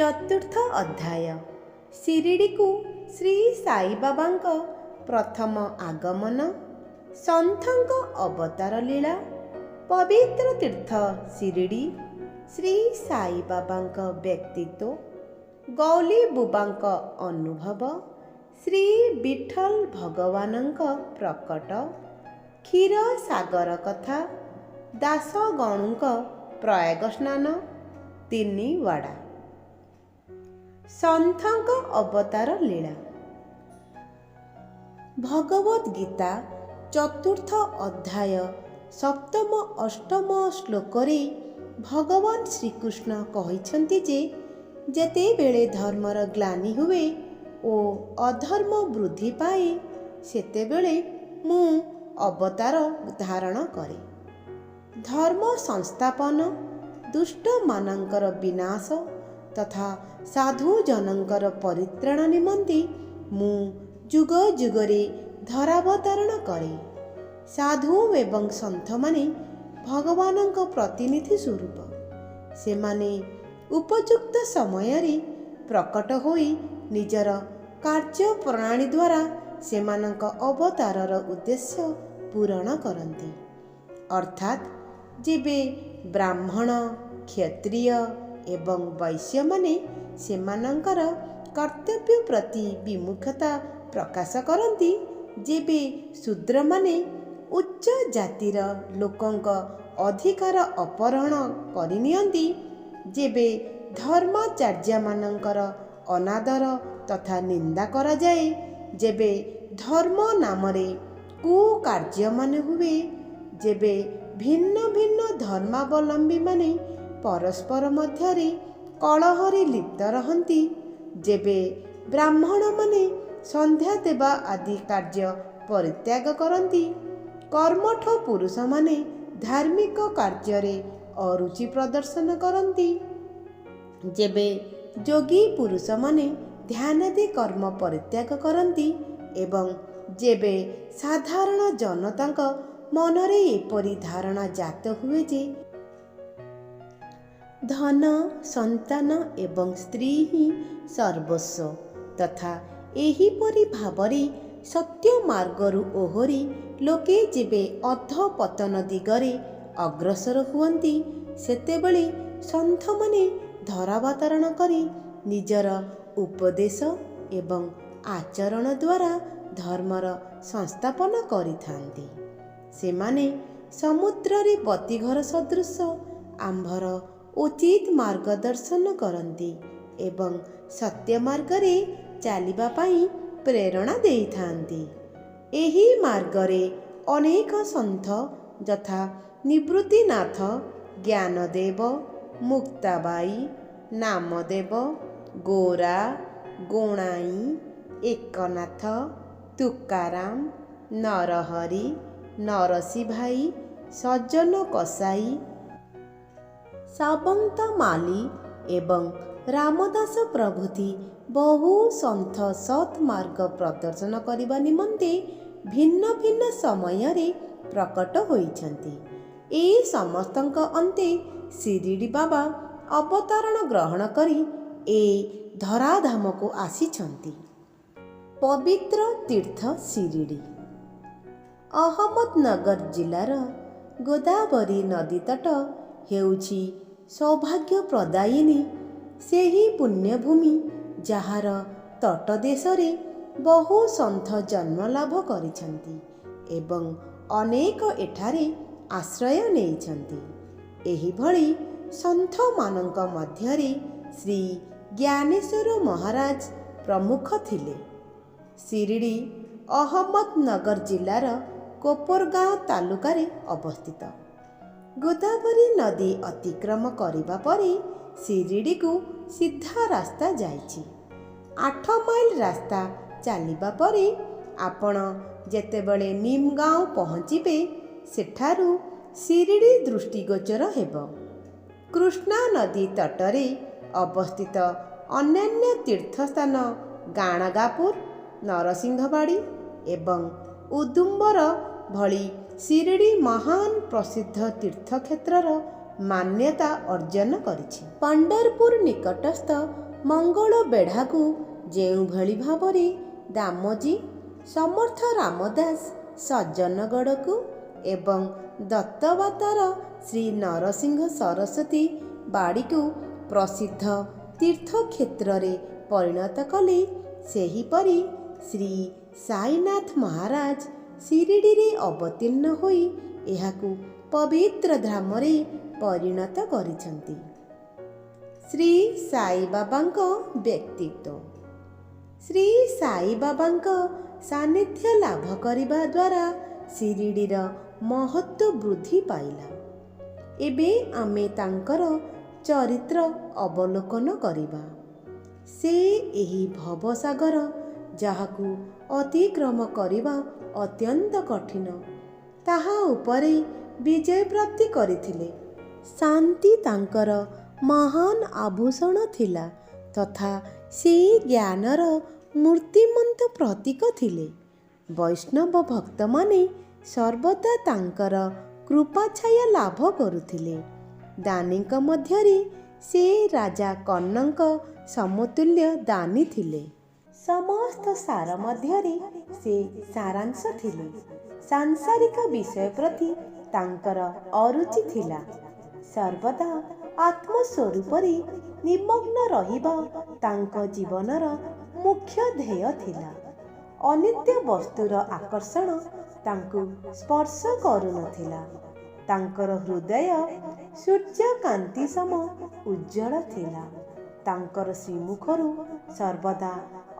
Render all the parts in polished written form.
चतुर्थ अध्याय शिरडी को श्री साई बाबांक प्रथम आगमन, संथंक अवतार लीला, पवित्र तीर्थ शिरडी, श्री साई बाबांक व्यक्तित्व, गौली बुबांक अनुभव, श्री विठल भगवानंक प्रकट, क्षीर सागर कथा, दासगणुंक प्रयाग स्नान, तीनी वाड़ा, संथंक अवतार लीला। भगवद गीता चतुर्थ अध्याय सप्तम अष्टम श्लोकरे भगवान श्रीकृष्ण कहिछन्ति जे जेते बेले धर्मर ग्लानि हुए ओ अधर्म वृद्धि पाए सेते बेले मु अवतार धारण करे, धर्म संस्थापन, दुष्ट मानंकर विनाश तथा साधु जनंकर परित्राण निमंते मु जुग जुगरे धरावतरण करे। साधु एवं संथ माने भगवानंक प्रतिनिधि स्वरूप, से माने उपयुक्त समय रे प्रकट होई निजर कार्य प्रणाली द्वारा सेमानंक अवतारर उद्देश्य पूरण करती। अर्थात जेबे ब्राह्मण, क्षत्रिय एवं वैश्य माने सेमानंकर कर्तव्य प्रति विमुखता प्रकाश करती, जेबे शूद्र माने उच्च जातिर लोकंक अधिकार अपहरण करनियंती, जेबे धर्माचार्य मानंकर अनादर तथा निंदा करा जाए, जेबे धर्म नामरे कुकार्य मान हुए, जेबे भिन्न भिन्न धर्मावलंबी माने परस्पर मध्यरे कलहरे लिप्त रहंती, जेबे ब्राह्मण माने संध्या देवा आदि कार्य परित्याग करती, कर्मठ पुरुष माने धार्मिक कार्य अरुचि प्रदर्शन करती, जेबे योगी पुरुष माने ध्यानादि कर्म परित्याग करती, एवं जेबे साधारण जनतांक मनरे एपरी धारणा जात हुए जे धन, संतान एवं स्त्री ही सर्वस्व तथा एहीपरि भावरे सत्य मार्गरु ओहरी लोके जेबे अधपतन दिगरे अग्रसर हुअन्ति, सेतेबेले संथ माने धरावतरण करी निजर उपदेश एवं आचरण द्वारा धर्मर संस्थापन करिथान्ति। सेमाने समुद्ररे पतिघर सदृश आंभर उचित मार्गदर्शन करती एवं सत्य मार्गरे चालिबा पाई प्रेरणा देइथान्ति। एही मार्गरे अनेक संथ यथा निवृत्तिनाथ, ज्ञानदेव, मुक्ताबाई, नामदेव, गोरा, गोणाई, एकनाथ, तुकाराम, नरहरि, नरसी भाई, सज्जन कसाई, सावंत माली एवं रामदास प्रभृति बहु संथ सत् मार्ग प्रदर्शन करने निमंते भिन्न भिन्न समय रे प्रकट होइछन्ति। ए समस्तंक अंते शिरडी बाबा अवतारण ग्रहण करी ए धराधाम को आसीछन्ति। पवित्र तीर्थ शिरडी अहमदनगर जिलार गोदावरी नदी तट हेउछि सौभाग्य प्रदायिनी सेही पुण्यभूमि जहार तट देशरे बहु संथ जन्म लाभ करिछन्ति एवं अनेक एठारे आश्रय नेइछन्ति। एही भଳି संथ मानक मध्यरे श्री ज्ञानेश्वर महाराज प्रमुख थिले। शिरडी अहमदनगर जिलार कोपरगांव तालुकारे अवस्थित। गोदावरी नदी अतिक्रम करिबा परे शिरडी को सीधा रास्ता जाइछि। 8 माइल रास्ता चलिबा परे आपण जेतेबेले निमगांव पहुँचिबे सेठारु शिरडी दृष्टिगोचर हेबो। कृष्णा नदी तटरे अवस्थित अन्यान्य तीर्थस्थान गाणगापुर, नरसिंहवाड़ी एवं उदुम्बर भली शिरडी महान प्रसिद्ध तीर्थक्षेत्रर मान्यता अर्जन करिछि। पंढरपुर निकटस्थ ମଙ୍ଗଳ ବେଢ଼ାକୁ ଯେଉଁଭଳି ଭାବରେ ଦାମଜୀ, ସମର୍ଥ ରାମଦାସ ସଜ୍ଜନଗଡ଼କୁ ଏବଂ ଦତ୍ତବାତାର ଶ୍ରୀ ନରସିଂହ ସରସ୍ୱତୀ ବାଡ଼ିକୁ ପ୍ରସିଦ୍ଧ ତୀର୍ଥକ୍ଷେତ୍ରରେ ପରିଣତ କଲେ, ସେହିପରି ଶ୍ରୀ ସାଇନାଥ ମହାରାଜ ଶିରିଡ଼ିରେ ଅବତୀର୍ଣ୍ଣ ହୋଇ ଏହାକୁ ପବିତ୍ର ଧାମରେ ପରିଣତ କରିଛନ୍ତି। ଶ୍ରୀ ସାଇବାବାଙ୍କ ବ୍ୟକ୍ତିତ୍ୱ। ଶ୍ରୀ ସାଇବାବାଙ୍କ ସାନ୍ନିଧ୍ୟ ଲାଭ କରିବା ଦ୍ୱାରା ଶିରିଡ଼ିର ମହତ୍ତ୍ୱ ବୃଦ୍ଧି ପାଇଲା। ଏବେ ଆମେ ତାଙ୍କର ଚରିତ୍ର ଅବଲୋକନ କରିବା। ସେ ଏହି ଭବସାଗର ଯାହାକୁ ଅତିକ୍ରମ କରିବା ଅତ୍ୟନ୍ତ କଠିନ, ତାହା ଉପରେ ବିଜୟ ପ୍ରାପ୍ତି କରିଥିଲେ। ଶାନ୍ତି ତାଙ୍କର ମହାନ ଆଭୂଷଣ ଥିଲା ତଥା ସେ ଜ୍ଞାନର ମୂର୍ତ୍ତିମନ୍ତ ପ୍ରତୀକ ଥିଲେ। ବୈଷ୍ଣବ ଭକ୍ତମାନେ ସର୍ବଦା ତାଙ୍କର କୃପାଛାୟା ଲାଭ କରୁଥିଲେ। ଦାନୀଙ୍କ ମଧ୍ୟରେ ସେ ରାଜା କର୍ଣ୍ଣଙ୍କ ସମତୁଲ୍ୟ ଦାନୀ ଥିଲେ। ସମସ୍ତ ସାର ମଧ୍ୟରେ ସେ ସାରାଂଶ ଥିଲେ। ସାଂସାରିକ ବିଷୟ ପ୍ରତି ତାଙ୍କର ଅରୁଚି ଥିଲା। ସର୍ବଦା ଆତ୍ମସ୍ୱରୂପରେ ନିମଗ୍ନ ରହିବା ତାଙ୍କ ଜୀବନର ମୁଖ୍ୟ ଧ୍ୟେୟ ଥିଲା। ଅନିତ୍ୟ ବସ୍ତୁର ଆକର୍ଷଣ ତାଙ୍କୁ ସ୍ପର୍ଶ କରୁନଥିଲା। ତାଙ୍କର ହୃଦୟ ସୂର୍ଯ୍ୟକାନ୍ତି ସମ ଉଜ୍ଜ୍ୱଳ ଥିଲା। ତାଙ୍କର ଶ୍ରୀମୁଖରୁ ସର୍ବଦା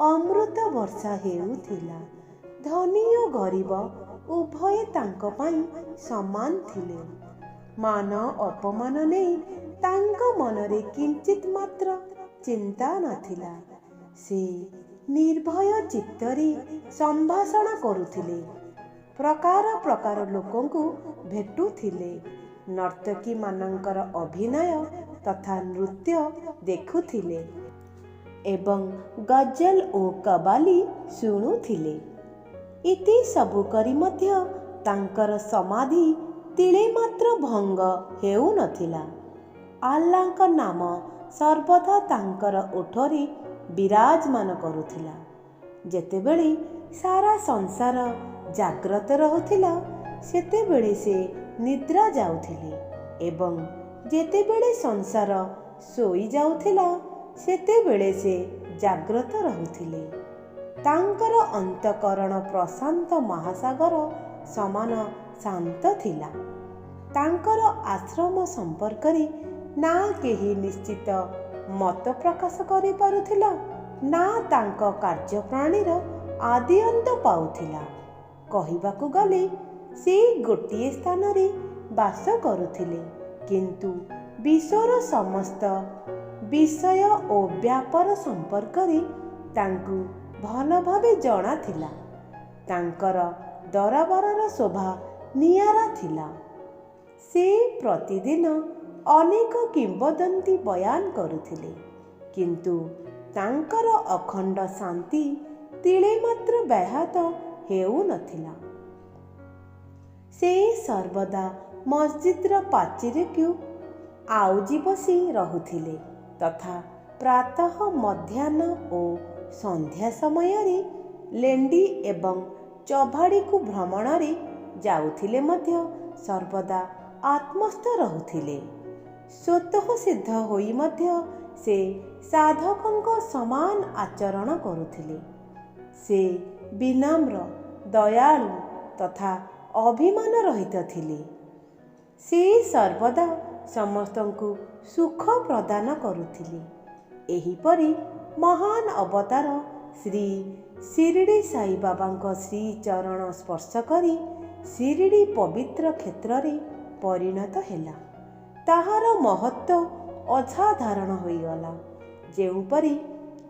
ଅମୃତ ବର୍ଷା ହେଉଥିଲା। ଧନୀ ଓ ଗରିବ ଉଭୟ ତାଙ୍କ ପାଇଁ ସମାନ ଥିଲେ। ମାନ ଅପମାନ ନେଇ ତାଙ୍କ ମନରେ କିଞ୍ଚିତ୍ ମାତ୍ର ଚିନ୍ତା ନଥିଲା। ସେ ନିର୍ଭୟ ଚିତ୍ତରେ ସମ୍ଭାଷଣ କରୁଥିଲେ, ପ୍ରକାର ପ୍ରକାର ଲୋକଙ୍କୁ ଭେଟୁଥିଲେ, ନର୍ତ୍ତକୀମାନଙ୍କର ଅଭିନୟ ତଥା ନୃତ୍ୟ ଦେଖୁଥିଲେ ଏବଂ ଗଜଲ ଓ କବାଲି ଶୁଣୁଥିଲେ। ଏତେ ସବୁ କରି ମଧ୍ୟ ତାଙ୍କର ସମାଧି ତିଳେ ମାତ୍ର ଭଙ୍ଗ ହେଉନଥିଲା। ଆଲ୍ଲାଙ୍କ ନାମ ସର୍ବଦା ତାଙ୍କର ଓଠରେ ବିରାଜମାନ କରୁଥିଲା। ଯେତେବେଳେ ସାରା ସଂସାର ଜାଗ୍ରତ ରହୁଥିଲା, ସେତେବେଳେ ସେ ନିଦ୍ରା ଯାଉଥିଲେ ଏବଂ ଯେତେବେଳେ ସଂସାର ଶୋଇଯାଉଥିଲା, ସେତେବେଳେ ସେ ଜାଗ୍ରତ ରହୁଥିଲେ। ତାଙ୍କର ଅନ୍ତଃକରଣ ପ୍ରଶାନ୍ତ ମହାସାଗର ସମାନ ଶାନ୍ତ ଥିଲା। ତାଙ୍କର ଆଶ୍ରମ ସମ୍ପର୍କରେ ନା କେହି ନିଶ୍ଚିତ ମତ ପ୍ରକାଶ କରିପାରୁଥିଲା, ନା ତାଙ୍କ କାର୍ଯ୍ୟପ୍ରଣାଳୀର ଆଦି ଅନ୍ତ ପାଉଥିଲା। କହିବାକୁ ଗଲେ ସେ ଗୋଟିଏ ସ୍ଥାନରେ ବାସ କରୁଥିଲେ, କିନ୍ତୁ ବିଶ୍ୱର ସମସ୍ତ ବିଷୟ ଓ ବ୍ୟାପାର ସମ୍ପର୍କରେ ତାଙ୍କୁ ଭଲ ଭାବେ ଜଣାଥିଲା। ତାଙ୍କର ଦରବାରର ଶୋଭା ନିଆରା ଥିଲା। ସେ ପ୍ରତିଦିନ ଅନେକ କିମ୍ବଦନ୍ତୀ ବୟାନ କରୁଥିଲେ, କିନ୍ତୁ ତାଙ୍କର ଅଖଣ୍ଡ ଶାନ୍ତି ତିଳେ ମାତ୍ର ବ୍ୟାହତ ହେଉନଥିଲା। ସେ ସର୍ବଦା ମସଜିଦର ପାଚେରୀକୁ ଆଉଜି ବସି ରହୁଥିଲେ ତଥା ପ୍ରାତଃ, ମଧ୍ୟାହ୍ନ ଓ ସନ୍ଧ୍ୟା ସମୟରେ ଲେଣ୍ଡି ଏବଂ ଚଭାଡ଼ିକୁ ଭ୍ରମଣରେ ଯାଉଥିଲେ ମଧ୍ୟ ସର୍ବଦା ଆତ୍ମସ୍ଥ ରହୁଥିଲେ। ସ୍ୱତଃସିଦ୍ଧ ହୋଇ ମଧ୍ୟ ସେ ସାଧକଙ୍କ ସମାନ ଆଚରଣ କରୁଥିଲେ। ସେ ବିନମ୍ର, ଦୟାଳୁ ତଥା ଅଭିମାନ ରହିତ ଥିଲେ। ସେ ସର୍ବଦା ସମସ୍ତଙ୍କୁ ସୁଖ ପ୍ରଦାନ କରୁଥିଲେ। ଏହିପରି ମହାନ ଅବତାର ଶ୍ରୀ ଶିରିଡ଼ି ସାଇବାବାଙ୍କ ଶ୍ରୀଚରଣ ସ୍ପର୍ଶ କରି ଶିରିଡ଼ି ପବିତ୍ର କ୍ଷେତ୍ରରେ ପରିଣତ ହେଲା। ତାହାର ମହତ୍ତ୍ୱ ଅସାଧାରଣ ହୋଇଗଲା। ଯେଉଁପରି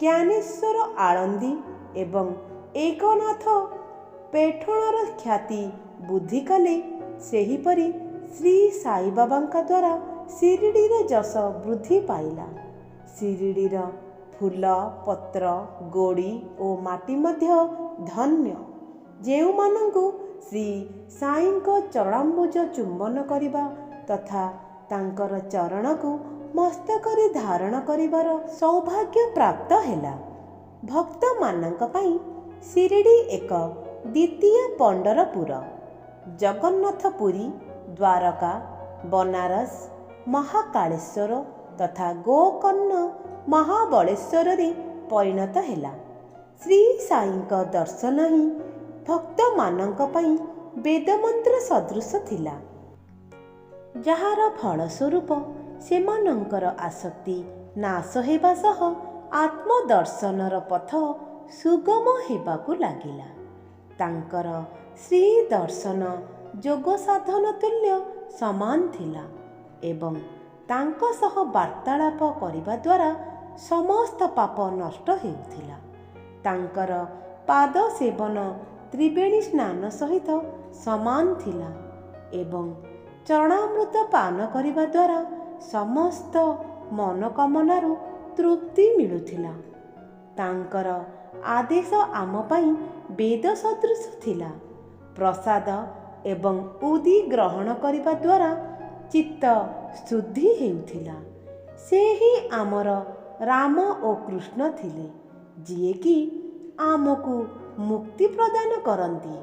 ଜ୍ଞାନେଶ୍ୱର ଆଳନ୍ଦୀ ଏବଂ ଏକନାଥ ପେଠଣର ଖ୍ୟାତି ବୃଦ୍ଧି କଲେ, ସେହିପରି ଶ୍ରୀ ସାଇବାବାଙ୍କ ଦ୍ୱାରା ଶିରିଡ଼ିର ଯଶ ବୃଦ୍ଧି ପାଇଲା। ଶିରିଡ଼ିର ଫୁଲ, ପତ୍ର, ଗୋଡ଼ି ଓ ମାଟି ମଧ୍ୟ ଧନ୍ୟ, ଯେଉଁମାନଙ୍କୁ ଶ୍ରୀ ସାଇଙ୍କ ଚରଣାମ୍ବୁଜ ଚୁମ୍ବନ କରିବା ତଥା ତାଙ୍କର ଚରଣକୁ ମସ୍ତକରେ ଧାରଣ କରିବାର ସୌଭାଗ୍ୟ ପ୍ରାପ୍ତ ହେଲା। ଭକ୍ତମାନଙ୍କ ପାଇଁ ଶିରିଡ଼ି ଏକ ଦ୍ୱିତୀୟ ପଣ୍ଡରପୁର। ଜଗନ୍ନାଥ ପୁରୀ, ଦ୍ୱାରକା, ବନାରସ, ମହାକାଳେଶ୍ୱର ତଥା ଗୋକର୍ଣ୍ଣ ମହାବଳେଶ୍ୱରରେ ପରିଣତ ହେଲା। ଶ୍ରୀ ସାଇଙ୍କ ଦର୍ଶନ ହିଁ ଭକ୍ତମାନଙ୍କ ପାଇଁ ବେଦମନ୍ତ୍ର ସଦୃଶ ଥିଲା, ଯାହାର ଫଳସ୍ୱରୂପ ସେମାନଙ୍କର ଆସକ୍ତି ନାଶ ହେବା ସହ ଆତ୍ମଦର୍ଶନର ପଥ ସୁଗମ ହେବାକୁ ଲାଗିଲା। ତାଙ୍କର ଶ୍ରୀ ଦର୍ଶନ ଯୋଗ ସାଧନ ତୁଲ୍ୟ ସମାନ ଥିଲା ଏବଂ ତାଙ୍କ ସହ ବାର୍ତ୍ତାଳାପ କରିବା ଦ୍ୱାରା ସମସ୍ତ ପାପ ନଷ୍ଟ ହେଉଥିଲା। ତାଙ୍କର ପାଦ ସେବନ ତ୍ରିବେଣୀ ସ୍ନାନ ସହିତ ସମାନ ଥିଲା ଏବଂ ଚରଣାମୃତ ପାନ କରିବା ଦ୍ୱାରା ସମସ୍ତ ମନୋକାମନାରୁ ତୃପ୍ତି ମିଳୁଥିଲା। ତାଙ୍କର ଆଦେଶ ଆମ ପାଇଁ ବେଦ ସଦୃଶ ଥିଲା। ପ୍ରସାଦ ଏବଂ ଉଦି ଗ୍ରହଣ କରିବା ଦ୍ୱାରା ଚିତ୍ତ ଶୁଦ୍ଧି ହେଉଥିଲା। ସେ ହିଁ ଆମର ରାମ ଓ କୃଷ୍ଣ ଥିଲେ, ଯିଏକି ଆମକୁ ମୁକ୍ତି ପ୍ରଦାନ କରନ୍ତି।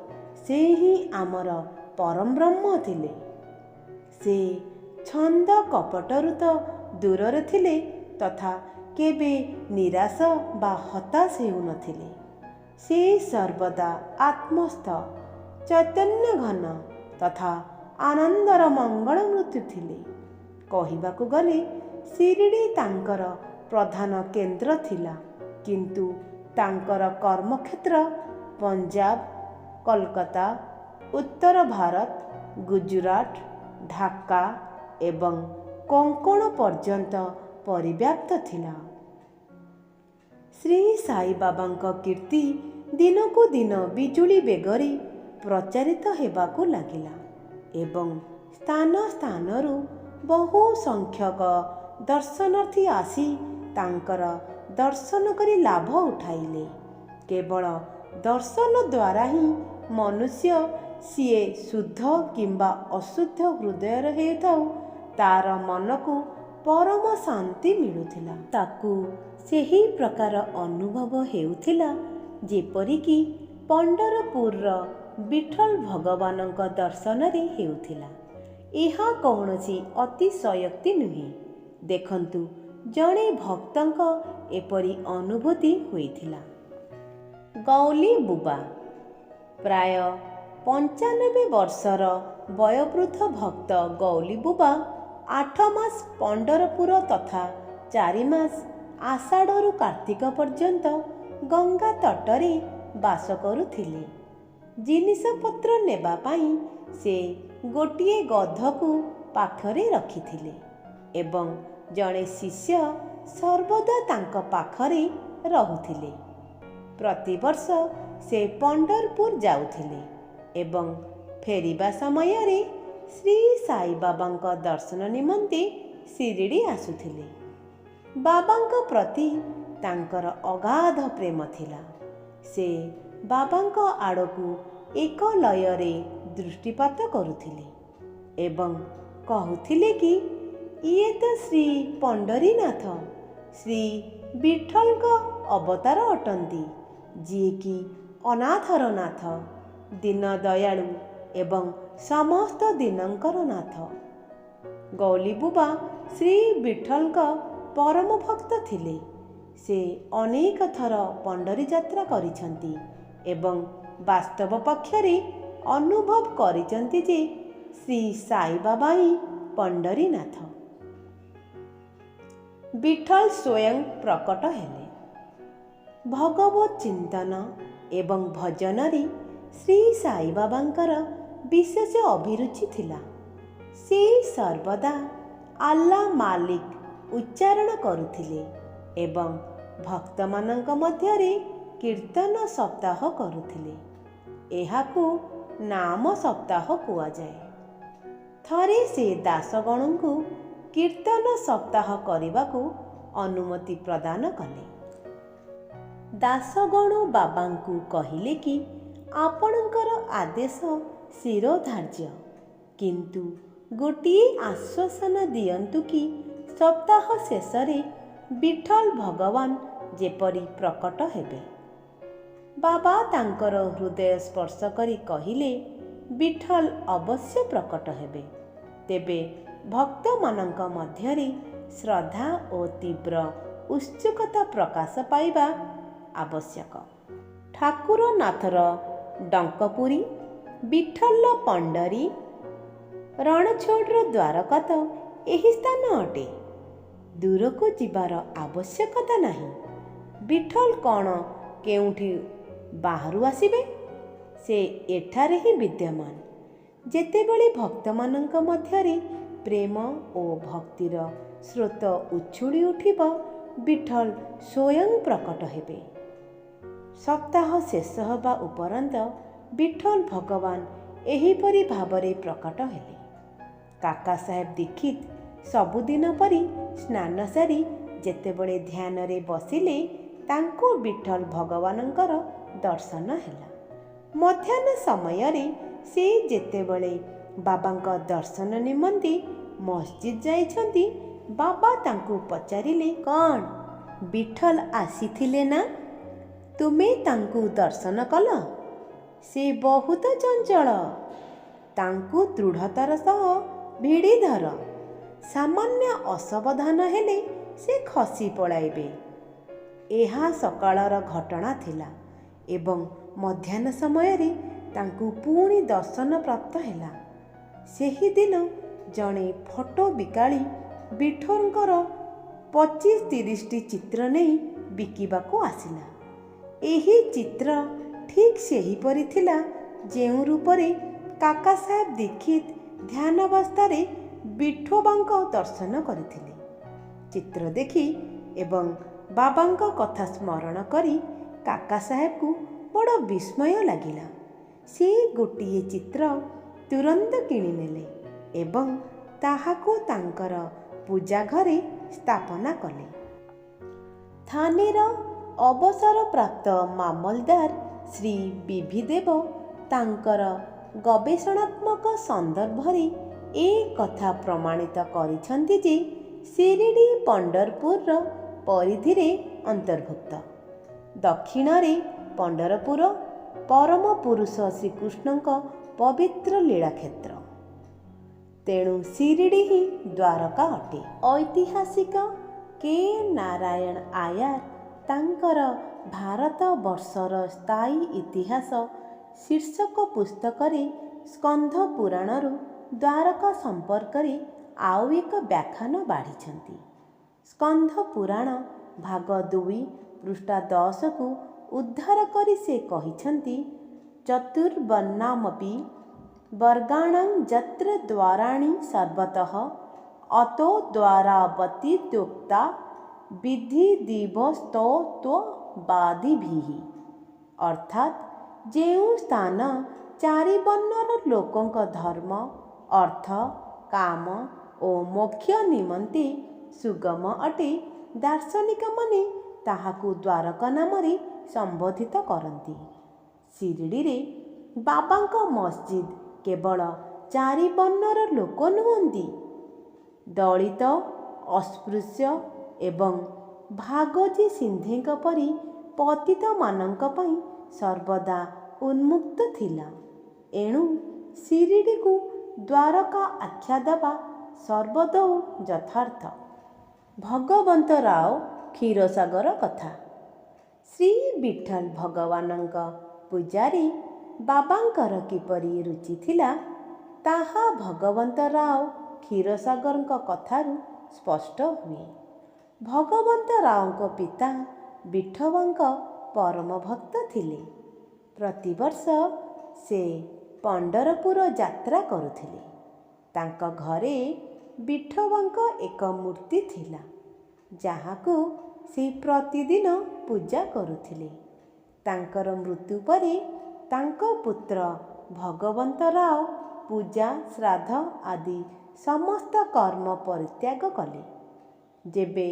ସେ ହିଁ ଆମର ପରମ ବ୍ରହ୍ମ ଥିଲେ। ସେ ଛନ୍ଦ କପଟରୁ ତ ଦୂରରେ ଥିଲେ ତଥା କେବେ ନିରାଶ ବା ହତାଶ ହେଉନଥିଲେ। ସେ ସର୍ବଦା ଆତ୍ମସ୍ଥ, ଚୈତନ୍ୟ ଘନ ତଥା ଆନନ୍ଦର ମଙ୍ଗଳମୂର୍ତ୍ତି ଥିଲେ। କହିବାକୁ ଗଲେ ଶିରିଡ଼ି ତାଙ୍କର ପ୍ରଧାନ କେନ୍ଦ୍ର ଥିଲା, କିନ୍ତୁ ତାଙ୍କର କର୍ମକ୍ଷେତ୍ର ପଞ୍ଜାବ, କଲକତା, ଉତ୍ତର ଭାରତ, ଗୁଜରାଟ, ଢାକା ଏବଂ କୋଙ୍କଣ ପର୍ଯ୍ୟନ୍ତ ପରିବ୍ୟାପ୍ତ ଥିଲା। ଶ୍ରୀ ସାଇବାବାଙ୍କ କୀର୍ତ୍ତି ଦିନକୁ ଦିନ ବିଜୁଳି ବେଗରେ ପ୍ରଚାରିତ ହେବାକୁ ଲାଗିଲା ଏବଂ ସ୍ଥାନ ସ୍ଥାନରୁ ବହୁ ସଂଖ୍ୟକ ଦର୍ଶନାର୍ଥୀ ଆସି ତାଙ୍କର ଦର୍ଶନ କରି ଲାଭ ଉଠାଇଲେ। କେବଳ ଦର୍ଶନ ଦ୍ୱାରା ହିଁ ମନୁଷ୍ୟ, ସିଏ ଶୁଦ୍ଧ କିମ୍ବା ଅଶୁଦ୍ଧ ହୃଦୟର ହେଉଥାଉ, ତାର ମନକୁ ପରମ ଶାନ୍ତି ମିଳୁଥିଲା। ତାକୁ ସେହି ପ୍ରକାର ଅନୁଭବ ହେଉଥିଲା ଯେପରିକି ପଣ୍ଡରପୁରର ବିଠଲ ଭଗବାନଙ୍କ ଦର୍ଶନରେ ହେଉଥିଲା। ଏହା କୌଣସି ଅତିଶୟୋକ୍ତି ନୁହେଁ। ଦେଖନ୍ତୁ, ଜଣେ ଭକ୍ତଙ୍କ ଏପରି ଅନୁଭୂତି ହୋଇଥିଲା। ଗୌଲି ବୁବା, ପ୍ରାୟ 95 ବର୍ଷର ବୟୋବୃଦ୍ଧ ଭକ୍ତ ଗୌଲି ବୁବା 8 ମାସ ପଣ୍ଡରପୁର ତଥା 4 ମାସ ଆଷାଢ଼ରୁ କାର୍ତ୍ତିକ ପର୍ଯ୍ୟନ୍ତ ଗଙ୍ଗା ତଟରେ ବାସ କରୁଥିଲେ। ଜିନିଷପତ୍ର ନେବା ପାଇଁ ସେ ଗୋଟିଏ ଗଧକୁ ପାଖରେ ରଖିଥିଲେ ଏବଂ ଜଣେ ଶିଷ୍ୟ ସର୍ବଦା ତାଙ୍କ ପାଖରେ ରହୁଥିଲେ। ପ୍ରତିବର୍ଷ ସେ ପଣ୍ଡରପୁର ଯାଉଥିଲେ ଏବଂ ଫେରିବା ସମୟରେ ଶ୍ରୀ ସାଇବାବାଙ୍କ ଦର୍ଶନ ନିମନ୍ତେ ଶିରିଡ଼ି ଆସୁଥିଲେ। ବାବାଙ୍କ ପ୍ରତି ତାଙ୍କର ଅଗାଧ ପ୍ରେମ ଥିଲା। ସେ ବାବାଙ୍କ ଆଡ଼କୁ ଏକ ଲୟରେ ଦୃଷ୍ଟିପାତ କରୁଥିଲେ ଏବଂ କହୁଥିଲେ କି, ଇଏ ତ ଶ୍ରୀ ପଣ୍ଡରୀନାଥ, ଶ୍ରୀ ବିଠଲଙ୍କ ଅବତାର ଅଟନ୍ତି, ଯିଏକି ଅନାଥର ନାଥ, ଦୀନ ଦୟାଳୁ ଏବଂ ସମସ୍ତ ଦୀନଙ୍କର ନାଥ। ଗୌଲି ବୁବା ଶ୍ରୀ ବିଠଲଙ୍କ ପରମ ଭକ୍ତ ଥିଲେ। ସେ ଅନେକ ଥର ପଣ୍ଡରୀ ଯାତ୍ରା କରିଛନ୍ତି ଏବଂ ବାସ୍ତବ ପକ୍ଷରେ ଅନୁଭବ କରିଛନ୍ତି ଯେ ଶ୍ରୀ ସାଇବାବା ହିଁ ପଣ୍ଡରୀନାଥ। ବିଠଲ ସ୍ୱୟଂ ପ୍ରକଟ ହେଲେ। ଭଗବତ ଚିନ୍ତନ ଏବଂ ଭଜନରେ ଶ୍ରୀ ସାଇବାବାଙ୍କର ବିଶେଷ ଅଭିରୁଚି ଥିଲା। ସେ ସର୍ବଦା ଆଲ୍ଲା ମାଲିକ ଉଚ୍ଚାରଣ କରୁଥିଲେ ଏବଂ ଭକ୍ତମାନଙ୍କ ମଧ୍ୟରେ କୀର୍ତ୍ତନ ସପ୍ତାହ କରୁଥିଲେ। ଏହାକୁ ନାମ ସପ୍ତାହ କୁହାଯାଏ। ଥରେ ସେ ଦାସଗଣଙ୍କୁ କୀର୍ତ୍ତନ ସପ୍ତାହ କରିବାକୁ ଅନୁମତି ପ୍ରଦାନ କଲେ। ଦାସଗଣ ବାବାଙ୍କୁ କହିଲେ କି, ଆପଣଙ୍କର ଆଦେଶ ଶିରୋଧାର୍ଯ୍ୟ, କିନ୍ତୁ ଗୋଟିଏ ଆଶ୍ୱାସନା ଦିଅନ୍ତୁ କି ସପ୍ତାହ ଶେଷରେ ବିଠଲ ଭଗବାନ ଯେପରି ପ୍ରକଟ ହେବେ। ବାବା ତାଙ୍କର ହୃଦୟ ସ୍ପର୍ଶ କରି କହିଲେ, ବିଠଲ ଅବଶ୍ୟ ପ୍ରକଟ ହେବେ। ତେବେ ଭକ୍ତମାନଙ୍କ ମଧ୍ୟରେ ଶ୍ରଦ୍ଧା ଓ ତୀବ୍ର ଉତ୍ସୁକତା ପ୍ରକାଶ ପାଇବା ଆବଶ୍ୟକ। ଠାକୁରନାଥର ଡଙ୍କପୁରୀ, ବିଠଲ୍ର ପଣ୍ଡରୀ, ରଣଛୋଡ଼ର ଦ୍ୱାରକା ତ ଏହି ସ୍ଥାନ ଅଟେ। ଦୂରକୁ ଯିବାର ଆବଶ୍ୟକତା ନାହିଁ। ବିଠଲ କ'ଣ କେଉଁଠି ବାହାରୁ ଆସିବେ? ସେ ଏଠାରେ ହିଁ ବିଦ୍ୟମାନ। ଯେତେବେଳେ ଭକ୍ତମାନଙ୍କ ମଧ୍ୟରେ ପ୍ରେମ ଓ ଭକ୍ତିର ସ୍ରୋତ ଉଛୁଳି ଉଠିବ, ବିଠଲ ସ୍ୱୟଂ ପ୍ରକଟ ହେବେ। ସପ୍ତାହ ଶେଷ ହେବା ଉପରନ୍ତ ବିଠଲ ଭଗବାନ ଏହିପରି ଭାବରେ ପ୍ରକଟ ହେଲେ। କାକା ସାହେବ ଦୀକ୍ଷିତ ସବୁଦିନ ପରି ସ୍ନାନ ସାରି ଯେତେବେଳେ ଧ୍ୟାନରେ ବସିଲେ, ତାଙ୍କୁ ବିଠଲ ଭଗବାନଙ୍କର ଦର୍ଶନ ହେଲା। ମଧ୍ୟାହ୍ନ ସମୟରେ ସେ ଯେତେବେଳେ ବାବାଙ୍କ ଦର୍ଶନ ନିମନ୍ତେ ମସଜିଦ୍ ଯାଇଛନ୍ତି, ବାବା ତାଙ୍କୁ ପଚାରିଲେ, କ'ଣ ବିଠଲ ଆସିଥିଲେ ନା? ତୁମେ ତାଙ୍କୁ ଦର୍ଶନ କଲ? ସେ ବହୁତ ଚଞ୍ଚଳ। ତାଙ୍କୁ ଦୃଢ଼ତାର ସହ ଭିଡ଼ି ଧର। ସାମାନ୍ୟ ଅସାବଧାନ ହେଲେ ସେ ଖସି ପଳାଇବେ। ଏହା ସକାଳର ଘଟଣା ଥିଲା ଏବଂ ମଧ୍ୟାହ୍ନ ସମୟରେ ତାଙ୍କୁ ପୁଣି ଦର୍ଶନ ପ୍ରାପ୍ତ ହେଲା। ସେହିଦିନ ଜଣେ ଫଟୋ ବିକାଳି ବିଠୋରଙ୍କର 25-30ଟି ଚିତ୍ର ନେଇ ବିକିବାକୁ ଆସିଲା। ଏହି ଚିତ୍ର ଠିକ୍ ସେହିପରି ଥିଲା ଯେଉଁ ରୂପରେ କାକା ସାହେବ ଦୀକ୍ଷିତ ଧ୍ୟାନାବସ୍ଥାରେ ବିଠୋବାଙ୍କ ଦର୍ଶନ କରିଥିଲେ। ଚିତ୍ର ଦେଖି ଏବଂ ବାବାଙ୍କ କଥା ସ୍ମରଣ କରି କାକା ସାହେବକୁ ବଡ଼ ବିସ୍ମୟ ଲାଗିଲା। ସେ ଗୋଟିଏ ଚିତ୍ର ତୁରନ୍ତ କିଣିନେଲେ ଏବଂ ତାହାକୁ ତାଙ୍କର ପୂଜା ଘରେ ସ୍ଥାପନା କଲେ। ଥାନେର ଅବସରପ୍ରାପ୍ତ ମାମଲଦାର ଶ୍ରୀ ବିଭି ଦେବ ତାଙ୍କର ଗବେଷଣାତ୍ମକ ସନ୍ଦର୍ଭରେ ଏ କଥା ପ୍ରମାଣିତ କରିଛନ୍ତି ଯେ ଶିରିଡ଼ି ପଣ୍ଡରପୁରର ପରିଧିରେ ଅନ୍ତର୍ଭୁକ୍ତ। ଦକ୍ଷିଣରେ ପଣ୍ଡରପୁର ପରମ ପୁରୁଷ ଶ୍ରୀକୃଷ୍ଣଙ୍କ ପବିତ୍ର ଲୀଳାକ୍ଷେତ୍ର। ତେଣୁ ଶିରିଡ଼ି ହିଁ ଦ୍ୱାରକା ଅଟେ। ଐତିହାସିକ କେ ନାରାୟଣ ଆୟାର ତାଙ୍କର ଭାରତ ବର୍ଷର ସ୍ଥାୟୀ ଇତିହାସ ଶୀର୍ଷକ ପୁସ୍ତକରେ ସ୍କନ୍ଧ ପୁରାଣରୁ ଦ୍ୱାରକା ସମ୍ପର୍କରେ ଆଉ ଏକ ବ୍ୟାଖ୍ୟାନ ବାଢ଼ିଛନ୍ତି। ସ୍କନ୍ଧ ପୁରାଣ ଭାଗ 2 ପୃଷ୍ଠା 10କୁ ଉଦ୍ଧାର କରି ସେ କହିଛନ୍ତି, ଚତୁର୍ବର୍ଣ୍ଣ୍ୟାମପି ବର୍ଗାଣାଂ ଯତ୍ର ଦ୍ୱାରାଣି ସର୍ବତଃ ଅତୋ ଦ୍ୱାରାବତୀତ୍ୟୁକ୍ତା ବିଧିଦିବସ୍ତୋତ୍ୱବାଦିଭିଃ। ଅର୍ଥାତ୍ ଯେଉଁ ସ୍ଥାନ ଚାରିବର୍ଣ୍ଣର ଲୋକଙ୍କ ଧର୍ମ, ଅର୍ଥ, କାମ ଓ ମୋକ୍ଷ ନିମନ୍ତେ ସୁଗମ ଅଟେ, ଦାର୍ଶନିକମାନେ ତାହାକୁ ଦ୍ୱାରକା ନାମରେ ସମ୍ବୋଧିତ କରନ୍ତି। ଶିରିଡ଼ିରେ ବାବାଙ୍କ ମସଜିଦ୍ କେବଳ ଚାରିବର୍ଣ୍ଣର ଲୋକ ନୁହନ୍ତି, ଦଳିତ, ଅସ୍ପୃଶ୍ୟ ଏବଂ ଭାଗୋଜୀ ସିନ୍ଧେଙ୍କ ପରି ପତିତମାନଙ୍କ ପାଇଁ ସର୍ବଦା ଉନ୍ମୁକ୍ତ ଥିଲା। ଏଣୁ ଶିରିଡ଼ିକୁ ଦ୍ୱାରକା ଆଖ୍ୟା ଦେବା ସର୍ବଦୌ ଯଥାର୍ଥ। ଭଗବନ୍ତ ରାଓ କ୍ଷୀରସାଗର କଥା। ଶ୍ରୀ ବିଠଲ ଭଗବାନଙ୍କ ପୂଜାରେ ବାବାଙ୍କର କିପରି ରୁଚି ଥିଲା, ତାହା ଭଗବନ୍ତ ରାଓ କ୍ଷୀରସାଗରଙ୍କ କଥାରୁ ସ୍ପଷ୍ଟ ହୁଏ। ଭଗବନ୍ତ ରାଓଙ୍କ ପିତା ବିଠୋବାଙ୍କ ପରମ ଭକ୍ତ ଥିଲେ। ପ୍ରତିବର୍ଷ ସେ ପଣ୍ଡରପୁର ଯାତ୍ରା କରୁଥିଲେ। ତାଙ୍କ ଘରେ ବିଠୋବାଙ୍କ ଏକ ମୂର୍ତ୍ତି ଥିଲା, ଯାହାକୁ ସେ ପ୍ରତିଦିନ ପୂଜା କରୁଥିଲେ। ତାଙ୍କର ମୃତ୍ୟୁ ପରେ ତାଙ୍କ ପୁତ୍ର ଭଗବନ୍ତ ରାଓ ପୂଜା, ଶ୍ରାଦ୍ଧ ଆଦି ସମସ୍ତ କର୍ମ ପରିତ୍ୟାଗ କଲେ। ଯେବେ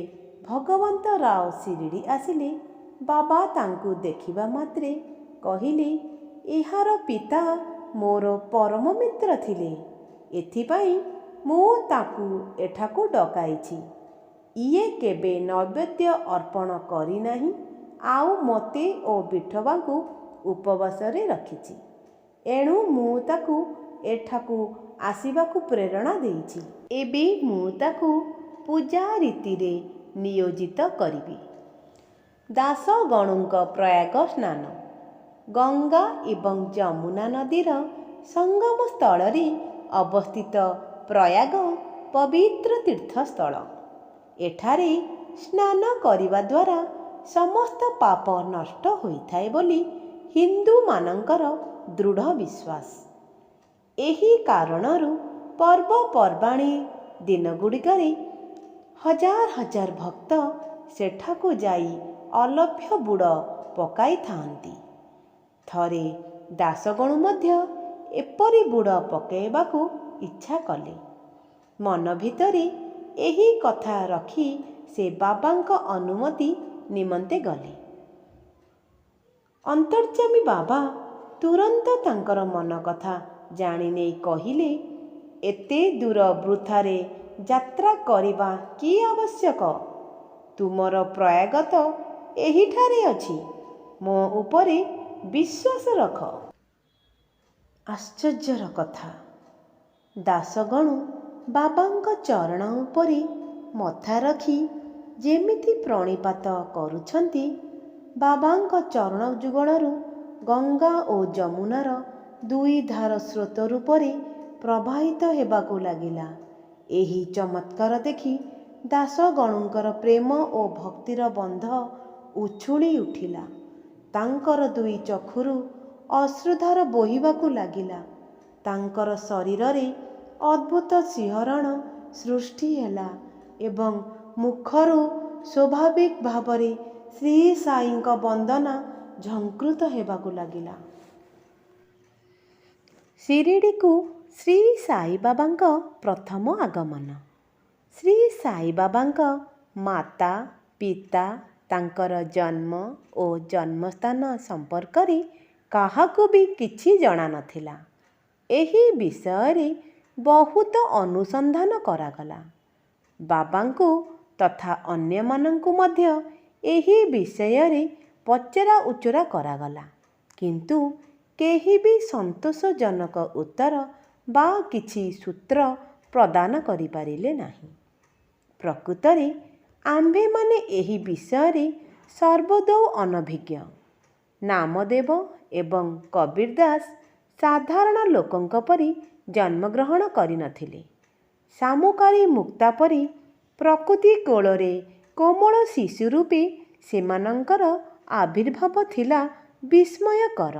ଭଗବନ୍ତ ରାଓ ଶିରିଡ଼ି ଆସିଲେ, ବାବା ତାଙ୍କୁ ଦେଖିବା ମାତ୍ରେ କହିଲେ, ଏହାର ପିତା ମୋର ପରମ ମିତ୍ର ଥିଲେ। ଏଥିପାଇଁ ମୁଁ ତାକୁ ଏଠାକୁ ଡକାଇଛି। ଇଏ କେବେ ନୈବେଦ୍ୟ ଅର୍ପଣ କରିନାହିଁ, ଆଉ ମୋତେ ଓ ବିଠୋବାଙ୍କୁ ଉପବାସରେ ରଖିଛି। ଏଣୁ ମୁଁ ତାକୁ ଏଠାକୁ ଆସିବାକୁ ପ୍ରେରଣା ଦେଇଛି। ଏବେ ମୁଁ ତାକୁ ପୂଜା ରୀତିରେ ନିୟୋଜିତ କରିବି। ଦାସଗଣୁଙ୍କ ପ୍ରୟାଗ ସ୍ନାନ। ଗଙ୍ଗା ଏବଂ ଯମୁନା ନଦୀର ସଙ୍ଗମ ସ୍ଥଳରେ ଅବସ୍ଥିତ ପ୍ରୟାଗ ପବିତ୍ର ତୀର୍ଥସ୍ଥଳ। ଏଠାରେ ସ୍ନାନ କରିବା ଦ୍ୱାରା ସମସ୍ତ ପାପ ନଷ୍ଟ ହୋଇଥାଏ ବୋଲି ହିନ୍ଦୁମାନଙ୍କର ଦୃଢ଼ ବିଶ୍ୱାସ। ଏହି କାରଣରୁ ପର୍ବପର୍ବାଣୀ ଦିନଗୁଡ଼ିକରେ ହଜାର ହଜାର ଭକ୍ତ ସେଠାକୁ ଯାଇ ଅଲଭ୍ୟ ବୁଡ଼ ପକାଇଥାନ୍ତି। ଥରେ ଦାସଗଣୁ ମଧ୍ୟ ଏପରି ବୁଡ଼ ପକାଇବାକୁ ଇଚ୍ଛା କଲେ। ମନ ଭିତରେ ଏହି କଥା ରଖି ସେ ବାବାଙ୍କ ଅନୁମତି ନିମନ୍ତେ ଗଲେ। ଅନ୍ତର୍ଯ୍ୟାମୀ ବାବା ତୁରନ୍ତ ତାଙ୍କର ମନ କଥା ଜାଣିନେଇ କହିଲେ, ଏତେ ଦୂର ବୃଥାରେ ଯାତ୍ରା କରିବା କି ଆବଶ୍ୟକ? ତୁମର ପ୍ରୟାଗ ତ ଏହିଠାରେ ଅଛି, ମୋ ଉପରେ ବିଶ୍ୱାସ ରଖ। ଆଶ୍ଚର୍ଯ୍ୟର କଥା, ଦାସଗଣୁ ବାବାଙ୍କ ଚରଣ ଉପରେ ମଥା ରଖି ଯେମିତି ପ୍ରଣିପାତ କରୁଛନ୍ତି, ବାବାଙ୍କ ଚରଣ ଯୁଗଳରୁ ଗଙ୍ଗା ଓ ଯମୁନାର ଦୁଇ ଧାର ସ୍ରୋତ ରୂପରେ ପ୍ରବାହିତ ହେବାକୁ ଲାଗିଲା। ଏହି ଚମତ୍କାର ଦେଖି ଦାସଗଣୁଙ୍କର ପ୍ରେମ ଓ ଭକ୍ତିର ବନ୍ଧ ଉଛୁଳି ଉଠିଲା। ତାଙ୍କର ଦୁଇ ଚକ୍ଷୁରୁ ଅଶ୍ରୁଧାର ବୋହିବାକୁ ଲାଗିଲା। ତାଙ୍କର ଶରୀରରେ ଅଦ୍ଭୁତ ଶିହରଣ ସୃଷ୍ଟି ହେଲା ଏବଂ ମୁଖରୁ ସ୍ୱାଭାବିକ ଭାବରେ ଶ୍ରୀ ସାଇଙ୍କ ବନ୍ଦନା ଝଙ୍କୃତ ହେବାକୁ ଲାଗିଲା। ଶିରିଡ଼ିକୁ ଶ୍ରୀ ସାଇବାବାଙ୍କ ପ୍ରଥମ ଆଗମନ। ଶ୍ରୀ ସାଇବାବାଙ୍କ ମାତା ପିତା ତାଙ୍କର ଜନ୍ମ ଓ ଜନ୍ମସ୍ଥାନ ସମ୍ପର୍କରେ କାହାକୁ ବି କିଛି ଜଣାନଥିଲା। ଏହି ବିଷୟରେ ବହୁତ ଅନୁସନ୍ଧାନ କରାଗଲା। ବାବାଙ୍କୁ ତଥା ଅନ୍ୟମାନଙ୍କୁ ମଧ୍ୟ ଏହି ବିଷୟରେ ପଚରା ଉଚରା କରାଗଲା, କିନ୍ତୁ କେହି ବି ସନ୍ତୋଷଜନକ ଉତ୍ତର ବା କିଛି ସୂତ୍ର ପ୍ରଦାନ କରିପାରିଲେ ନାହିଁ। ପ୍ରକୃତରେ ଆମ୍ଭେମାନେ ଏହି ବିଷୟରେ ସର୍ବଦୌ ଅନଭିଜ୍ଞ। ନାମଦେବ ଏବଂ କବୀର ଦାସ ସାଧାରଣ ଲୋକଙ୍କ ପରି ଜନ୍ମଗ୍ରହଣ କରିନଥିଲେ। ସାମୁକାରୀ ମୁକ୍ତା ପରି ପ୍ରକୃତି କୋଳରେ କୋମଳ ଶିଶୁ ରୂପେ ସେମାନଙ୍କର ଆବିର୍ଭାବ ଥିଲା ବିସ୍ମୟକର।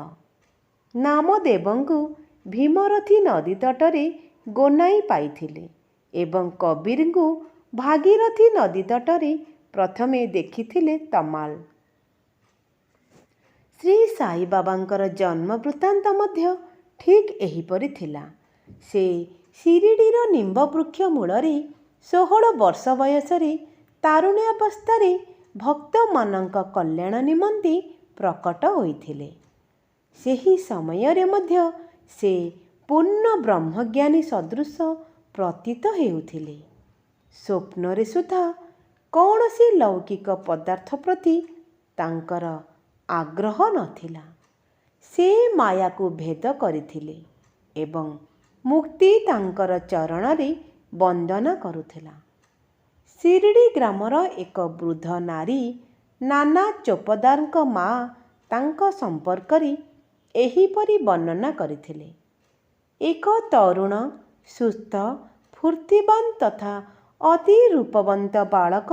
ନାମଦେବଙ୍କୁ ଭୀମରଥୀ ନଦୀ ତଟରେ ଗୋନାଇ ପାଇଥିଲେ ଏବଂ କବୀରଙ୍କୁ ଭାଗୀରଥୀ ନଦୀ ତଟରେ ପ୍ରଥମେ ଦେଖିଥିଲେ ତମାଲ। ଶ୍ରୀ ସାଇବାବାଙ୍କର ଜନ୍ମ ବୃତ୍ତାନ୍ତ ମଧ୍ୟ ଠିକ୍ ଏହିପରି ଥିଲା। ସେ ଶିରିଡ଼ିର ନିମ୍ବ ବୃକ୍ଷ ମୂଳରେ 16 ବର୍ଷ ବୟସରେ ତାରୁଣ୍ୟାବସ୍ଥାରେ ଭକ୍ତମାନଙ୍କ କଲ୍ୟାଣ ନିମନ୍ତେ ପ୍ରକଟ ହୋଇଥିଲେ। ସେହି ସମୟରେ ମଧ୍ୟ ସେ ପୂର୍ଣ୍ଣ ବ୍ରହ୍ମଜ୍ଞାନୀ ସଦୃଶ ପ୍ରତୀତ ହେଉଥିଲେ। ସ୍ୱପ୍ନରେ ସୁଦ୍ଧା କୌଣସି ଲୌକିକ ପଦାର୍ଥ ପ୍ରତି ତାଙ୍କର ଆଗ୍ରହ ନଥିଲା। ସେ ମାୟାକୁ ଭେଦ କରିଥିଲେ ଏବଂ ମୁକ୍ତି ତାଙ୍କର ଚରଣରେ ବନ୍ଦନା କରୁଥିଲା। ଶିରିଡ଼ି ଗ୍ରାମର ଏକ ବୃଦ୍ଧ ନାରୀ ନାନା ଚୋପଦାରଙ୍କ ମା ତାଙ୍କ ସମ୍ପର୍କରେ ଏହିପରି ବର୍ଣ୍ଣନା କରିଥିଲେ। ଏକ ତରୁଣ ସୁସ୍ଥ ଫୁର୍ତ୍ତିବାନ ତଥା ଅତି ରୂପବନ୍ତ ବାଳକ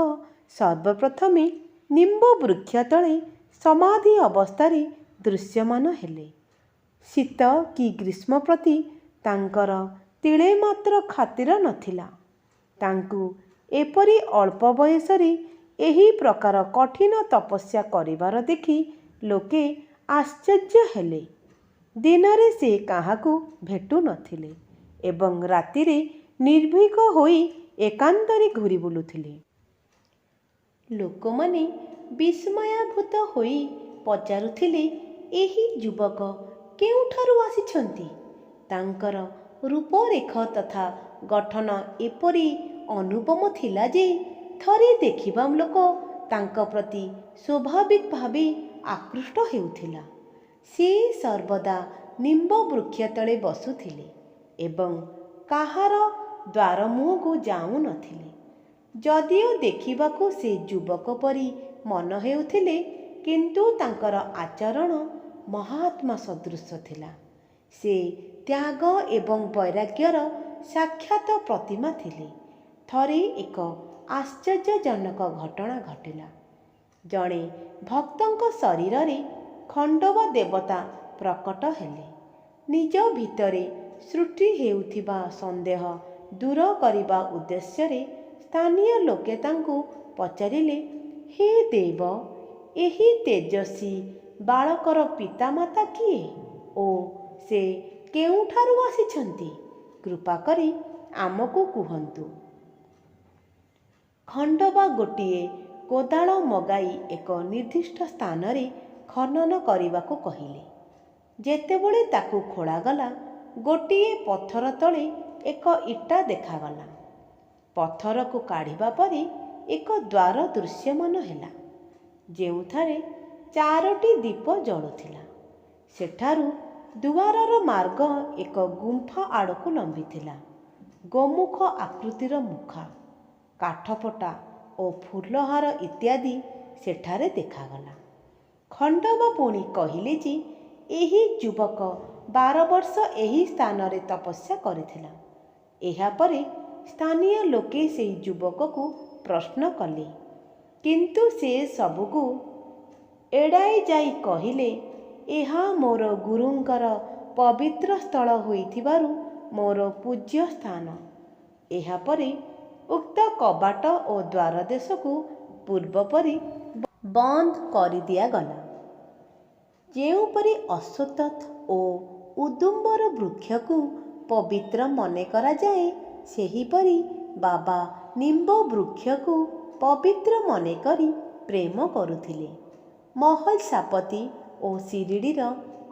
ସର୍ବପ୍ରଥମେ ନିମ୍ବ ବୃକ୍ଷ ତଳେ ସମାଧି ଅବସ୍ଥାରେ ଦୃଶ୍ୟମାନ ହେଲେ। ଶୀତ କି ଗ୍ରୀଷ୍ମ ପ୍ରତି ତାଙ୍କର ତିଳେ ମାତ୍ର ଖାତିର ନଥିଲା। ତାଙ୍କୁ ଏପରି ଅଳ୍ପ ବୟସରେ ଏହି ପ୍ରକାର କଠିନ ତପସ୍ୟା କରିବାର ଦେଖି ଲୋକେ ଆଶ୍ଚର୍ଯ୍ୟ ହେଲେ। ଦିନରେ ସେ କାହାକୁ ଭେଟୁ ନଥିଲେ ଏବଂ ରାତିରେ ନିର୍ଭୀକ ହୋଇ ଏକାନ୍ତରେ ଘୂରି ବୁଲୁଥିଲେ। ଲୋକମାନେ ବିସ୍ମୟାଭୂତ ହୋଇ ପଚାରୁଥିଲେ, ଏହି ଯୁବକ କେଉଁଠାରୁ ଆସିଛନ୍ତି? ତାଙ୍କର ରୂପରେଖ ତଥା ଗଠନ ଏପରି ଅନୁପମ ଥିଲା ଯେ ଥରେ ଦେଖିବା ଲୋକ ତାଙ୍କ ପ୍ରତି ସ୍ୱାଭାବିକ ଭାବେ ଆକୃଷ୍ଟ ହେଉଥିଲା। ସେ ସର୍ବଦା ନିମ୍ବ ବୃକ୍ଷ ତଳେ ବସୁଥିଲେ ଏବଂ କାହାର ଦ୍ୱାର ମୁହଁକୁ ଯାଉନଥିଲେ। ଯଦିଓ ଦେଖିବାକୁ ସେ ଯୁବକ ପରି ମନ ହେଉଥିଲେ, କିନ୍ତୁ ତାଙ୍କର ଆଚରଣ ମହାତ୍ମା ସଦୃଶ ଥିଲା। ସେ ତ୍ୟାଗ ଏବଂ ବୈରାଗ୍ୟର ସାକ୍ଷାତ ପ୍ରତିମା ଥିଲେ। ଥରେ ଏକ ଆଶ୍ଚର୍ଯ୍ୟଜନକ ଘଟଣା ଘଟିଲା। ଜଣେ ଭକ୍ତଙ୍କ ଶରୀରରେ ଖଣ୍ଡବ ଦେବତା ପ୍ରକଟ ହେଲେ। ନିଜ ଭିତରେ ସୃଷ୍ଟି ହେଉଥିବା ସନ୍ଦେହ ଦୂର କରିବା ଉଦ୍ଦେଶ୍ୟରେ ସ୍ଥାନୀୟ ଲୋକେ ତାଙ୍କୁ ପଚାରିଲେ, ହେ ଦେବ, ଏହି ତେଜସ୍ୱୀ ବାଳକର ପିତାମାତା କିଏ ଓ ସେ କେଉଁଠାରୁ ଆସିଛନ୍ତି? କୃପା କରି ଆମକୁ କୁହନ୍ତୁ। ଖଣ୍ଡବା ଗୋଟିଏ କୋଦାଳ ମଗାଇ ଏକ ନିର୍ଦ୍ଦିଷ୍ଟ ସ୍ଥାନରେ ଖନନ କରିବାକୁ କହିଲେ। ଯେତେବେଳେ ତାକୁ ଖୋଳାଗଲା, ଗୋଟିଏ ପଥର ତଳେ ଏକ ଇଟା ଦେଖାଗଲା। ପଥରକୁ କାଢ଼ିବା ପରେ ଏକ ଦ୍ୱାର ଦୃଶ୍ୟମାନ ହେଲା, ଯେଉଁଠାରେ 4ଟି ଦୀପ ଜଳୁଥିଲା। ସେଠାରୁ ଦୁଆରର ମାର୍ଗ ଏକ ଗୁମ୍ଫା ଆଡ଼କୁ ଲମ୍ବିଥିଲା। ଗୋମୁଖ ଆକୃତିର ମୁଖା, କାଠପଟା ଓ ଫୁଲହାର ଇତ୍ୟାଦି ସେଠାରେ ଦେଖାଗଲା। ଖଣ୍ଡବା ପୁଣି କହିଲେ ଯେ ଏହି ଯୁବକ 12 ବର୍ଷ ଏହି ସ୍ଥାନରେ ତପସ୍ୟା କରିଥିଲା। ଏହାପରେ ସ୍ଥାନୀୟ ଲୋକେ ସେହି ଯୁବକକୁ ପ୍ରଶ୍ନ କଲେ, କିନ୍ତୁ ସେ ସବୁକୁ ଏଡ଼ାଇ ଯାଇ କହିଲେ, ଏହା ମୋର ଗୁରୁଙ୍କର ପବିତ୍ର ସ୍ଥଳ ହୋଇଥିବାରୁ ମୋର ପୂଜ୍ୟ ସ୍ଥାନ। ଏହାପରେ ଉକ୍ତ କବାଟ ଓ ଦ୍ୱାର ଦେଶକୁ ପୂର୍ବପରି ବନ୍ଦ କରିଦିଆଗଲା। ଯେଉଁପରି ଅଶ୍ୱତ୍ଥ ଓ ଉଦୁମ୍ବର ବୃକ୍ଷକୁ ପବିତ୍ର ମନେ କରାଯାଏ, ସେହିପରି ବାବା ନିମ୍ବ ବୃକ୍ଷକୁ ପବିତ୍ର ମନେକରି ପ୍ରେମ କରୁଥିଲେ। ମହଲସାପତି ଓ ଶିରିଡ଼ିର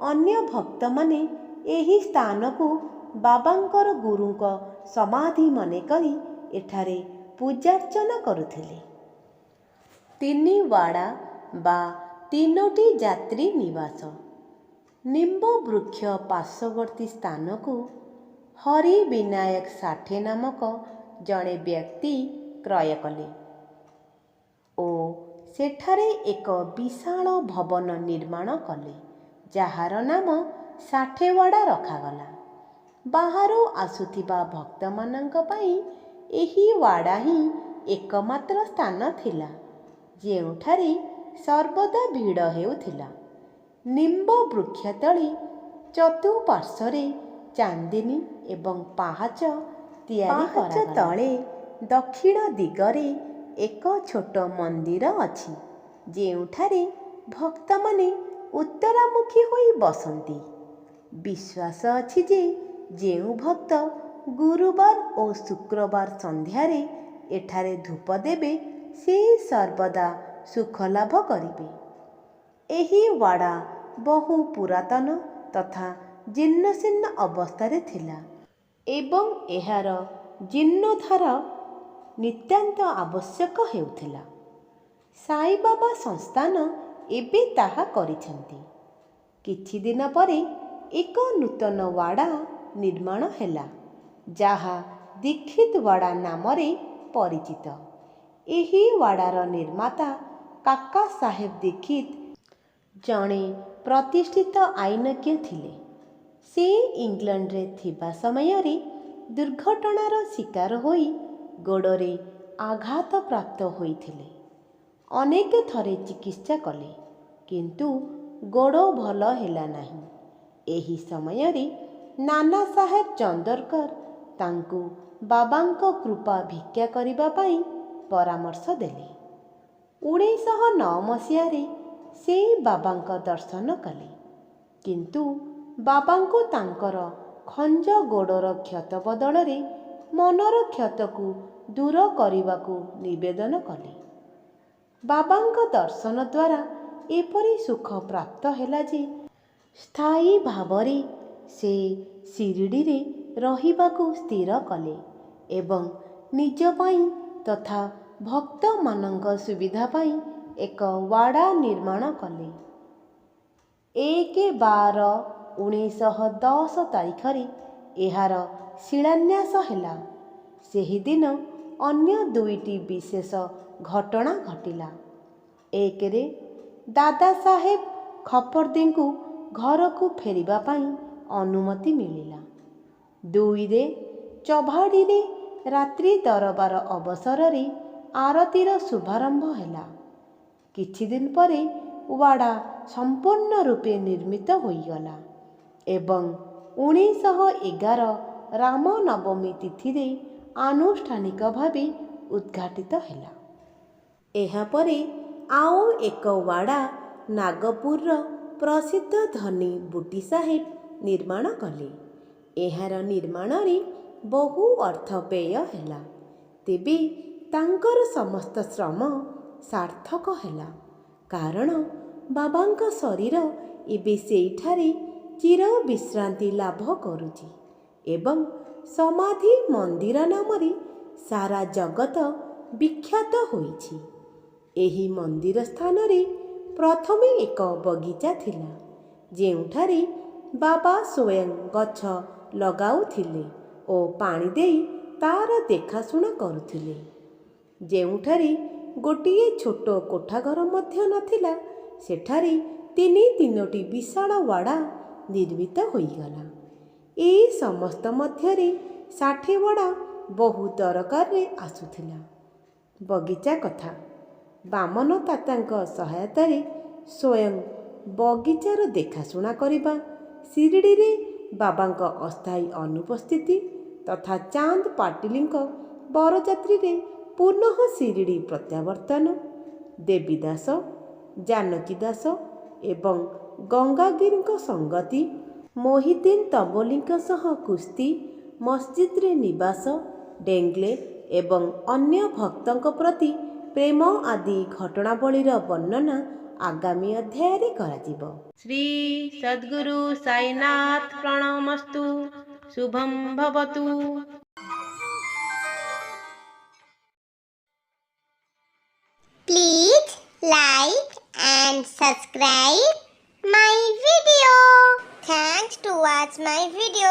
ଅନ୍ୟ ଭକ୍ତମାନେ ଏହି ସ୍ଥାନକୁ ବାବାଙ୍କର ଗୁରୁଙ୍କ ସମାଧି ମନେକରି ଏଠାରେ ପୂଜାର୍ଚ୍ଚନା କରୁଥିଲେ। 3 ୱାଡ଼ା ବା 3ଟି ଯାତ୍ରୀ ନିବାସ। ନିମ୍ବ ବୃକ୍ଷ ପାର୍ଶ୍ୱବର୍ତ୍ତୀ ସ୍ଥାନକୁ ହରିବିନାୟକ ସାଠେ ନାମକ ଜଣେ ବ୍ୟକ୍ତି କ୍ରୟ କଲେ ଓ ସେଠାରେ ଏକ ବିଶାଳ ଭବନ ନିର୍ମାଣ କଲେ, ଯାହାର ନାମ ସାଠେୱାଡ଼ା ରଖାଗଲା। ବାହାରୁ ଆସୁଥିବା ଭକ୍ତମାନଙ୍କ ପାଇଁ ଏହି ୱାଡ଼ା ହିଁ ଏକମାତ୍ର ସ୍ଥାନ ଥିଲା, ଯେଉଁଠାରେ ସର୍ବଦା ଭିଡ଼ ହେଉଥିଲା। ନିମ୍ବ ବୃକ୍ଷ ତଳେ ଚତୁଃପାର୍ଶ୍ୱରେ ଚାନ୍ଦିନୀ ଏବଂ ପାହାଚ ତିଆରି କରାଗଲା। ପାହାଚ ତଳେ ଦକ୍ଷିଣ ଦିଗରେ ଏକ ଛୋଟ ମନ୍ଦିର ଅଛି, ଯେଉଁଠାରେ ଭକ୍ତମାନେ ଉତ୍ତରାମୁଖୀ ହୋଇ ବସନ୍ତି। ବିଶ୍ୱାସ ଅଛି ଯେ ଯେଉଁ ଭକ୍ତ ଗୁରୁବାର ଓ ଶୁକ୍ରବାର ସନ୍ଧ୍ୟାରେ ଏଠାରେ ଧୂପ ଦେବେ, ସେ ସର୍ବଦା ସୁଖ ଲାଭ କରିବେ। ଏହି ୱାଡ଼ା ବହୁ ପୁରାତନ ତଥା ଜୀର୍ଣ୍ଣଶୀର୍ଣ୍ଣ ଅବସ୍ଥାରେ ଥିଲା ଏବଂ ଏହାର ଜୀର୍ଣ୍ଣୋଦ୍ଧାର ନିତାନ୍ତ ଆବଶ୍ୟକ ହେଉଥିଲା। ସାଇବାବା ସଂସ୍ଥାନ ଏବେ ତାହା କରିଛନ୍ତି। କିଛି ଦିନ ପରେ ଏକ ନୂତନ ୱାଡ଼ା ନିର୍ମାଣ ହେଲା, ଯାହା ଦୀକ୍ଷିତ ୱାଡ଼ା ନାମରେ ପରିଚିତ। ଏହି ୱାଡ଼ାର ନିର୍ମାତା କାକା ସାହେବ ଦୀକ୍ଷିତ ଜଣେ ପ୍ରତିଷ୍ଠିତ ଆଇନଜ୍ଞ ଥିଲେ। ସେ ଇଂଲଣ୍ଡରେ ଥିବା ସମୟରେ ଦୁର୍ଘଟଣାର ଶିକାର ହୋଇ ଗୋଡ଼ରେ ଆଘାତପ୍ରାପ୍ତ ହୋଇଥିଲେ। ଅନେକ ଥର ଚିକିତ୍ସା କଲେ, କିନ୍ତୁ ଗୋଡ଼ ଭଲ ହେଲା ନାହିଁ। ଏହି ସମୟରେ ନାନା ସାହେବ ଚନ୍ଦରକର ତାଙ୍କୁ ବାବାଙ୍କ କୃପା ଭିକ୍ଷା କରିବା ପାଇଁ ପରାମର୍ଶ ଦେଲେ। 1909 ମସିହାରେ ସେ ବାବାଙ୍କ ଦର୍ଶନ କଲେ, କିନ୍ତୁ ବାବାଙ୍କୁ ତାଙ୍କର ଖଞ୍ଜ ଗୋଡ଼ର କ୍ଷତ ବଦଳରେ ମନର କ୍ଷତକୁ ଦୂର କରିବାକୁ ନିବେଦନ କଲେ। ବାବାଙ୍କ ଦର୍ଶନ ଦ୍ୱାରା ଏପରି ସୁଖ ପ୍ରାପ୍ତ ହେଲା ଯେ ସ୍ଥାୟୀ ଭାବରେ ସେ ଶିରିଡ଼ିରେ ରହିବାକୁ ସ୍ଥିର କଲେ ଏବଂ ନିଜ ପାଇଁ ତଥା ଭକ୍ତମାନଙ୍କ ସୁବିଧା ପାଇଁ ଏକ ୱାଡ଼ା ନିର୍ମାଣ କଲେ। 1/12/1910 ତାରିଖରେ ଏହାର ଶିଳାନ୍ୟାସ ହେଲା। ସେହିଦିନ ଅନ୍ୟ ଦୁଇଟି ବିଶେଷ ଘଟଣା ଘଟିଲା। 1ରେ ଦାଦା ସାହେବ ଖପର୍ଦେଙ୍କୁ ଘରକୁ ଫେରିବା ପାଇଁ ଅନୁମତି ମିଳିଲା। 2ରେ ଚଭାଡ଼ିରେ ରାତ୍ରି ଦରବାର ଅବସରରେ ଆରତୀର ଶୁଭାରମ୍ଭ ହେଲା। କିଛିଦିନ ପରେ ୱାଡ଼ା ସମ୍ପୂର୍ଣ୍ଣ ରୂପେ ନିର୍ମିତ ହୋଇଗଲା ଏବଂ 1911 ରାମନବମୀ ତିଥିରେ ଆନୁଷ୍ଠାନିକ ଭାବେ ଉଦ୍ଘାଟିତ ହେଲା। ଏହାପରେ ଆଉ ଏକ ୱାଡ଼ା ନାଗପୁରର ପ୍ରସିଦ୍ଧ ଧନୀ ବୁଟି ସାହେବ ନିର୍ମାଣ କଲେ। ଏହାର ନିର୍ମାଣରେ ବହୁ ଅର୍ଥ ବ୍ୟୟ ହେଲା, ତେବେ ତାଙ୍କର ସମସ୍ତ ଶ୍ରମ ସାର୍ଥକ ହେଲା, କାରଣ ବାବାଙ୍କ ଶରୀର ଏବେ ସେଇଠାରେ ଚିରବିଶ୍ରାନ୍ତି ଲାଭ କରୁଛି ଏବଂ ସମାଧି ମନ୍ଦିର ନାମରେ ସାରା ଜଗତ ବିଖ୍ୟାତ ହୋଇଛି। ଏହି ମନ୍ଦିର ସ୍ଥାନରେ ପ୍ରଥମେ ଏକ ବଗିଚା ଥିଲା, ଯେଉଁଠାରେ ବାବା ସ୍ୱୟଂ ଗଛ ଲଗାଉଥିଲେ ଓ ପାଣି ଦେଇ ତା'ର ଦେଖାଶୁଣା କରୁଥିଲେ। ଯେଉଁଠାରେ ଗୋଟିଏ ଛୋଟ କୋଠାଘର ମଧ୍ୟ ନଥିଲା, ସେଠାରେ 3-3ଟି ବିଶାଳ ୱାଡ଼ା ନିର୍ମିତ ହୋଇଗଲା। ଏହି ସମସ୍ତ ମଧ୍ୟରେ 60 ୱାଡ଼ା ବହୁ ଦରକାରରେ ଆସୁଥିଲା। ବଗିଚା କଥା। ବାମନ ତାତାଙ୍କ ସହାୟତାରେ ସ୍ୱୟଂ ବଗିଚାର ଦେଖାଶୁଣା କରିବା, ଶିରିଡ଼ିରେ ବାବାଙ୍କ ଅସ୍ଥାୟୀ ଅନୁପସ୍ଥିତି ତଥା ଚାନ୍ଦ ପାଟିଲଙ୍କ ବରଯାତ୍ରୀରେ ପୁନଃ ଶିରିଡ଼ି ପ୍ରତ୍ୟାବର୍ତ୍ତନ, ଦେବୀଦାସ, ଜାନକୀ ଦାସ ଏବଂ ଗଙ୍ଗାଗୀରଙ୍କ ସଙ୍ଗତି, ମୋହିଦ୍ଦିନ ତମ୍ବୋଲିଙ୍କ ସହ କୁସ୍ତି, ମସଜିଦରେ ନିବାସ, ଡେଙ୍ଗ୍ଲେ ଏବଂ ଅନ୍ୟ ଭକ୍ତଙ୍କ ପ୍ରତି ପ୍ରେମ ଆଦି ଘଟଣାବଳୀର ବର୍ଣ୍ଣନା ଆଗାମୀ ଅଧ୍ୟାୟରେ କରାଯିବ। Shri Sadhguru Sainath ପ୍ରଣମସ୍ତୁ। ଶୁଭଂ ଭବତୁ। Please like and subscribe my video. Thanks to watch my video.